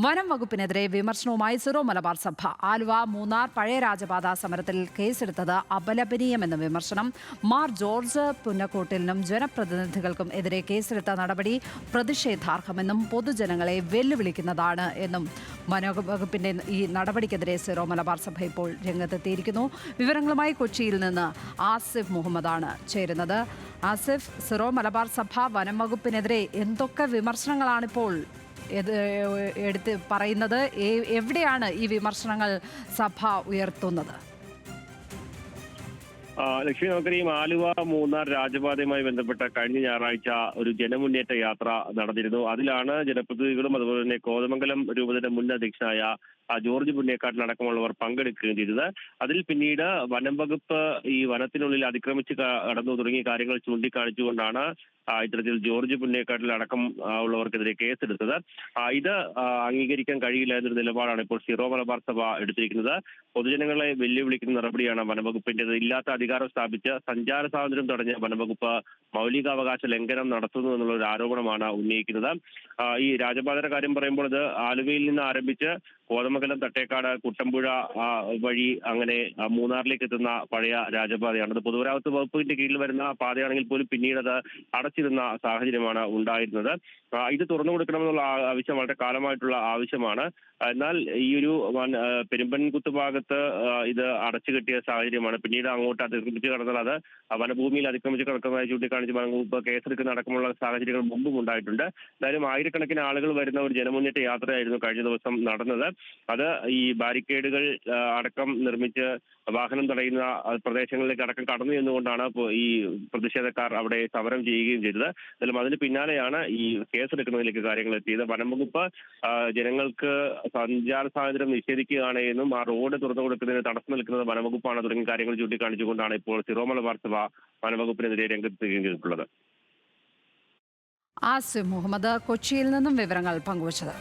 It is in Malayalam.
വനം വകുപ്പിനെതിരെ വിമർശനവുമായി സിറോ മലബാർ സഭ. ആലുവ മൂന്നാർ പഴയ രാജപാത സമരത്തിൽ കേസെടുത്തത് അപലപനീയമെന്ന വിമർശനം. മാർ ജോർജ് പുന്നക്കോട്ടിലിനും ജനപ്രതിനിധികൾക്കും എതിരെ കേസെടുത്ത നടപടി പ്രതിഷേധാർഹമെന്നും പൊതുജനങ്ങളെ വെല്ലുവിളിക്കുന്നതാണ് എന്നും വനവകുപ്പിന്റെ ഈ നടപടിക്കെതിരെ സിറോ മലബാർ സഭ ഇപ്പോൾ രംഗത്തെത്തിയിരിക്കുന്നു. വിവരങ്ങളുമായി കൊച്ചിയിൽ നിന്ന് ആസിഫ് മുഹമ്മദാണ് ചേരുന്നത്. ആസിഫ്, സിറോ മലബാർ സഭ വനം വകുപ്പിനെതിരെ എന്തൊക്കെ വിമർശനങ്ങളാണിപ്പോൾ എടുത്ത് പറയുന്നത്? എവിടെയാണ് ഈ വിമർശനങ്ങൾ സഭ ഉയർത്തുന്നത്? ലക്ഷ്മി, നമുക്കറിയാം ആലുവ മൂന്നാർ രാജപാതയുമായി ബന്ധപ്പെട്ട കഴിഞ്ഞ ഞായറാഴ്ച ഒരു ജനമുന്നേറ്റ യാത്ര നടന്നിരുന്നു. അതിലാണ് ജനപ്രതിനിധികളും അതുപോലെ തന്നെ കോതമംഗലം രൂപതയുടെ മുൻ അധ്യക്ഷനായ ജോർജ് പുന്നേക്കാട്ടിലടക്കമുള്ളവർ പങ്കെടുക്കുകയും ചെയ്തത്. അതിൽ പിന്നീട് വനം വകുപ്പ് ഈ വനത്തിനുള്ളിൽ അതിക്രമിച്ച് കടന്നു തുടങ്ങിയ കാര്യങ്ങൾ ചൂണ്ടിക്കാണിച്ചുകൊണ്ടാണ് ഇത്തരത്തിൽ ജോർജ് പുന്നേക്കാട്ടിലടക്കം ഉള്ളവർക്കെതിരെ കേസെടുത്തത്. ഇത് അംഗീകരിക്കാൻ കഴിയില്ല എന്നൊരു നിലപാടാണ് ഇപ്പോൾ സിറോ മലബാർ സഭ എടുത്തിരിക്കുന്നത്. പൊതുജനങ്ങളെ വെല്ലുവിളിക്കുന്ന നടപടിയാണ് വനംവകുപ്പിന്റേത്. ഇല്ലാത്ത അധികാരം സ്ഥാപിച്ച് സഞ്ചാര സ്വാതന്ത്ര്യം തടഞ്ഞ വനംവകുപ്പ് മൗലികാവകാശ ലംഘനം നടത്തുന്നു എന്നുള്ള ഒരു ആരോപണമാണ് ഉന്നയിക്കുന്നത്. ഈ രാജപാതയുടെ കാര്യം പറയുമ്പോൾ ഇത് ആലുവയിൽ നിന്ന് ആരംഭിച്ച് കോതമംഗലം, തട്ടേക്കാട്, കുട്ടമ്പുഴ വഴി അങ്ങനെ മൂന്നാറിലേക്ക് എത്തുന്ന പഴയ രാജപാതയാണ്. അത് പൊതുമരാമത്ത് വകുപ്പിന്റെ കീഴിൽ വരുന്ന പാതയാണെങ്കിൽ പോലും പിന്നീട് അത് അടച്ചിരുന്ന സാഹചര്യമാണ് ഉണ്ടായിരുന്നത്. ഇത് തുറന്നു കൊടുക്കണമെന്നുള്ള ആവശ്യം വളരെ കാലമായിട്ടുള്ള ആവശ്യമാണ്. എന്നാൽ ഈ ഒരു പെരുമ്പൻകുത്ത് ഭാഗത്ത് ഇത് അടച്ചു കെട്ടിയ സാഹചര്യമാണ്. പിന്നീട് അങ്ങോട്ട് അതിക്രമിച്ച് കടന്നാൽ അത് വനഭൂമിയിൽ അതിക്രമിച്ച് കിടക്കുന്നതായി ചൂണ്ടിക്കാണിച്ച് വനംവകുപ്പ് കേസെടുക്കുന്ന അടക്കമുള്ള സാഹചര്യങ്ങൾ മുമ്പും ഉണ്ടായിട്ടുണ്ട്. എന്തായാലും ആയിരക്കണക്കിന് ആളുകൾ വരുന്ന ഒരു ജനമുന്നേറ്റ യാത്രയായിരുന്നു കഴിഞ്ഞ ദിവസം നടന്നത്. അത് ഈ ബാരിക്കേഡുകൾ അടക്കം നിർമ്മിച്ച് വാഹനം തടയുന്ന പ്രദേശങ്ങളിലേക്ക് അടക്കം കടന്നു എന്നുകൊണ്ടാണ് ഈ പ്രതിഷേധക്കാർ അവിടെ സമരം ചെയ്യുകയും ചെയ്തത്. എന്നാലും അതിന് പിന്നാലെയാണ് ഈ കേസെടുക്കുന്നതിലേക്ക് കാര്യങ്ങൾ എത്തിയത്. വനംവകുപ്പ് ജനങ്ങൾക്ക് സഞ്ചാര സ്വാതന്ത്ര്യം നിഷേധിക്കുകയാണ് എന്നും ആ റോഡ് തുറന്നു കൊടുക്കുന്നതിന് തടസ്സം നിൽക്കുന്നത് വനംവകുപ്പാണ് തുടങ്ങിയ കാര്യങ്ങൾ ചൂണ്ടിക്കാണിച്ചുകൊണ്ടാണ് ഇപ്പോൾ സിറോ മലബാർ സഭ വനംവകുപ്പിനെതിരെ രംഗത്തെത്തുകയും ചെയ്തിട്ടുള്ളത്. ആസിഫ് മുഹമ്മദ് കൊച്ചിയിൽ നിന്നും വിവരങ്ങൾ പങ്കുവച്ചത്.